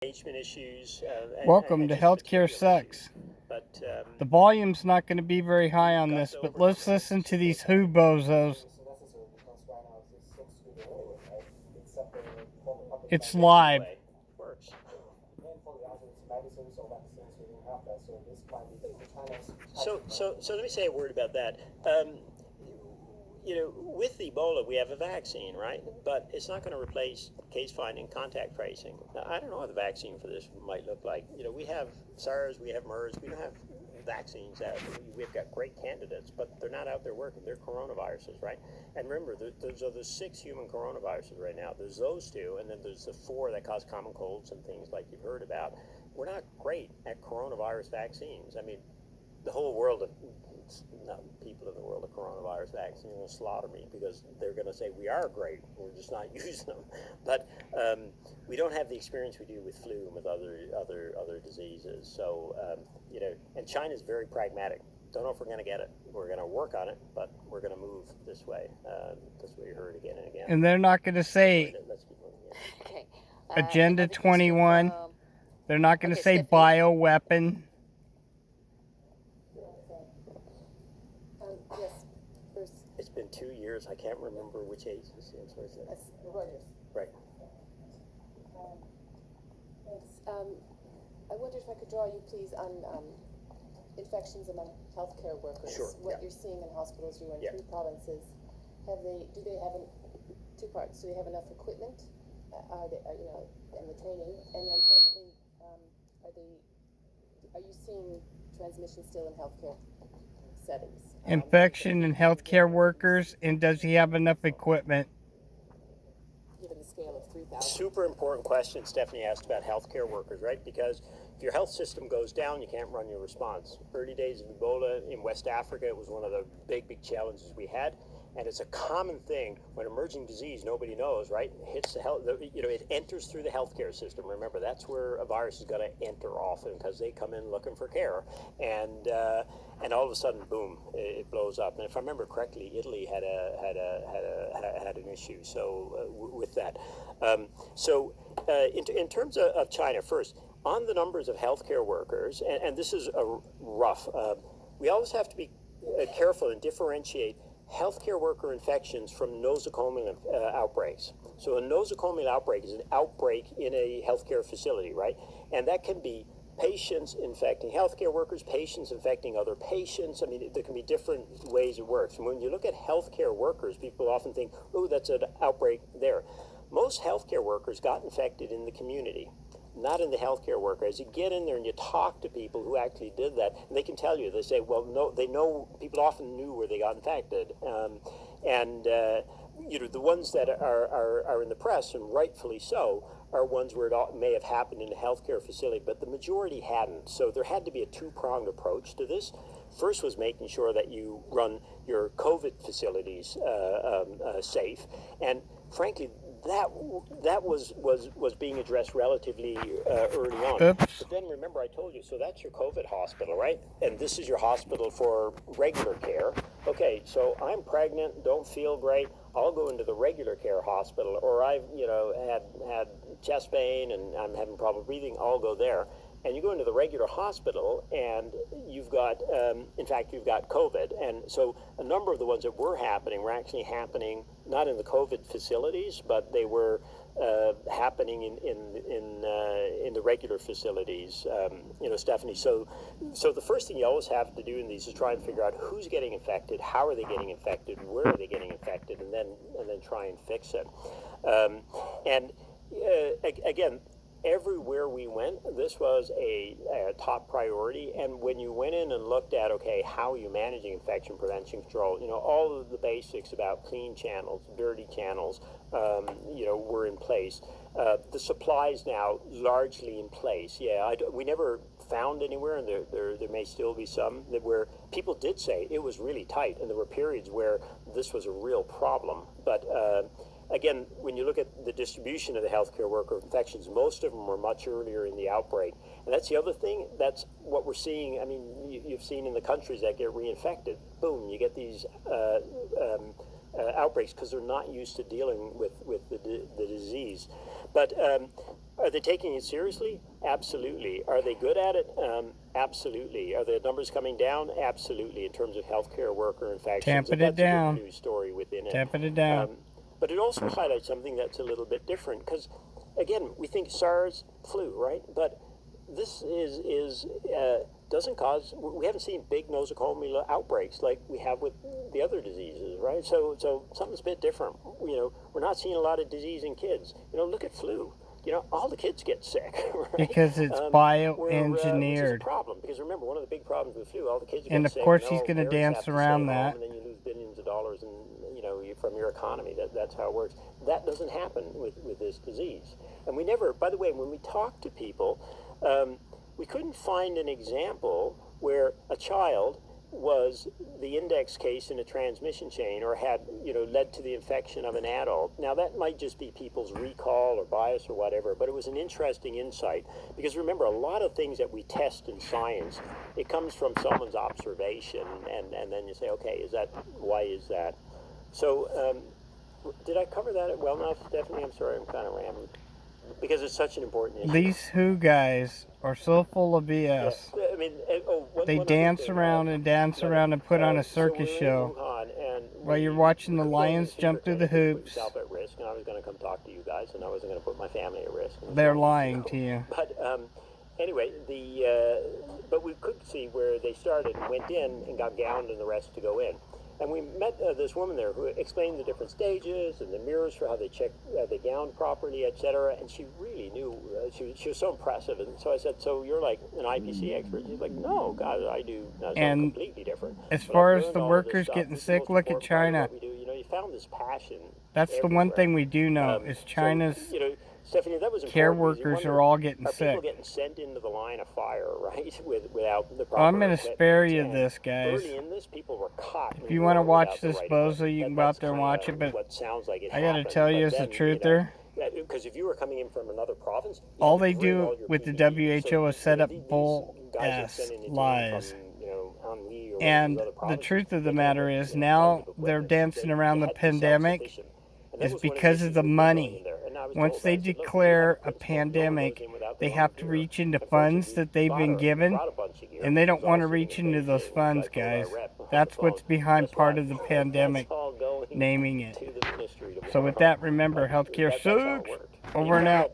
Engagement issues. Welcome to Healthcare Sucks. But the volume's not going to be very high on this, but let's listen to these WHO bozos. It's live. So let me say a word about that. With Ebola, we have a vaccine, right? But it's not going to replace case finding, contact tracing. Now, I don't know what the vaccine for this might look like. We have SARS, we have MERS, we don't have vaccines. We've got great candidates, but they're not out there working. They're coronaviruses, right? And remember, there's the 6 human coronaviruses right now. There's those 2, and then there's the 4 that cause common colds and things like you've heard about. We're not great at coronavirus vaccines. I mean, the whole world of people in the world of coronavirus vaccines are going to slaughter me because they're going to say we are great, we're just not using them. But we don't have the experience we do with flu and with other diseases. So and China's very pragmatic. Don't know if we're going to get it. We're going to work on it, but we're going to move this way. That's what you heard again and again. And they're not going to say Okay. Agenda 21. They're not going to say bioweapon. Yes, Bruce. It's been 2 years. I can't remember which agency. I'm sorry. Reuters. Right. Thanks. I wonder if I could draw you, please, on infections among healthcare workers. Sure. What you're seeing in hospitals. You're in 3 provinces. Do they have 2 parts? Do they have enough equipment? And the training? And then secondly, are you seeing transmission still in healthcare settings? Infection in healthcare workers, and does he have enough equipment? Given the scale of 3,000. Super important question Stephanie asked about healthcare workers, right? Because if your health system goes down, you can't run your response. Early days of Ebola in West Africa, it was one of the big challenges we had. And it's a common thing when emerging disease, nobody knows, right? It hits the health, it enters through the healthcare system. Remember, that's where a virus is going to enter often because they come in looking for care, and all of a sudden, boom, it blows up. And if I remember correctly, Italy had an issue. So with that, in terms of China, first on the numbers of healthcare workers, and this is rough. We always have to be careful and differentiate healthcare worker infections from nosocomial outbreaks. So a nosocomial outbreak is an outbreak in a healthcare facility, right? And that can be patients infecting healthcare workers, patients infecting other patients. I mean, there can be different ways it works. And when you look at healthcare workers, people often think, oh, that's an outbreak there. Most healthcare workers got infected in the community, not in the healthcare worker. As you get in there and you talk to people who actually did that, and they can tell you, they say, well, no, they know, people often knew where they got infected. The ones that are in the press, and rightfully so, are ones where it may have happened in a healthcare facility, but the majority hadn't. So there had to be a 2-pronged approach to this. First was making sure that you run your COVID facilities safe, and frankly, that was being addressed relatively early on. Oops. But then remember, I told you, so that's your COVID hospital, right? And this is your hospital for regular care. Okay, so I'm pregnant, don't feel great, I'll go into the regular care hospital, or I've had chest pain and I'm having problem breathing, I'll go there. And you go into the regular hospital and you've got, in fact, you've got COVID. And so a number of the ones that were actually happening not in the COVID facilities, but they were happening in the regular facilities, Stephanie. So the first thing you always have to do in these is try and figure out who's getting infected, how are they getting infected, where are they getting infected, and then try and fix it. Again, everywhere we went, this was a top priority. And when you went in and looked at, okay, how are you managing infection prevention control, all of the basics about clean channels, dirty channels, were in place. The supplies now largely in place. Yeah, we never found anywhere, and there may still be some where people did say it was really tight, and there were periods where this was a real problem. But again, when you look at the distribution of the healthcare worker infections, most of them were much earlier in the outbreak. And that's the other thing, that's what we're seeing. I mean, you've seen in the countries that get reinfected, boom, you get these outbreaks because they're not used to dealing with the disease. But Are they taking it seriously? Absolutely. Are they good at it? Absolutely. Are the numbers coming down? Absolutely. In terms of healthcare worker infections, Tamping it that's a down. good news story within it. Tamping it down. But it also highlights something that's a little bit different because, again, we think SARS, flu, right? But this doesn't cause. We haven't seen big nosocomial outbreaks like we have with the other diseases, right? So something's a bit different. You know, we're not seeing a lot of disease in kids. You know, look at flu. You know, all the kids get sick, right? Because it's Which is bioengineered. a problem. Because remember, one of the big problems with flu, all the kids get And of sick. course and he's all going to parents dance have to around stay home, that. and then you lose billions of dollars, and from your economy. That's how it works. That doesn't happen with this disease. And we never. By the way, when we talk to people, we couldn't find an example where a child was the index case in a transmission chain or had, led to the infection of an adult. Now that might just be people's recall or bias or whatever, but it was an interesting insight because remember, a lot of things that we test in science, it comes from someone's observation and then you say, okay, why is that? So did I cover that well enough, Stephanie? I'm sorry, I'm kind of rambling. Because it's such an important issue. These WHO guys are so full of BS. Yeah. I mean, they dance around and dance around and put on a circus show while you're watching the lions jump through the hoops. Put yourself at risk, and I was going to come talk to you guys, and I wasn't going to put my family at risk. They're lying to you. But anyway, but we could see where they started and went in and got gowned, and the rest to go in. And we met this woman there who explained the different stages and the mirrors for how they check the gown properly, etc. And she really knew. She was so impressive. And so I said, "So you're like an IPC expert?" She's like, "No, God, I do something completely different." As far as the workers getting sick, look at China. You found this passion. That's the one thing we do know is China's Stephanie, that was care workers are all getting sick. People getting sent into the line of fire, right? Without the proper. Well, I'm going to spare you this, guys. Early in this, people were caught. If you want to watch this Bozo, you can go out there and watch it. But what sounds like it I got to happened, tell you, as then, a truther, because if you were coming in from another province, all they do with the WHO is set up bull-ass lies. And the truth of the matter is, now they're dancing around the pandemic is because of the money. Once they declare a pandemic, they have to reach into funds that they've been given, and they don't want to reach into those funds, guys. That's what's behind part of the pandemic, naming it. So with that, remember, healthcare sucks. Over and out.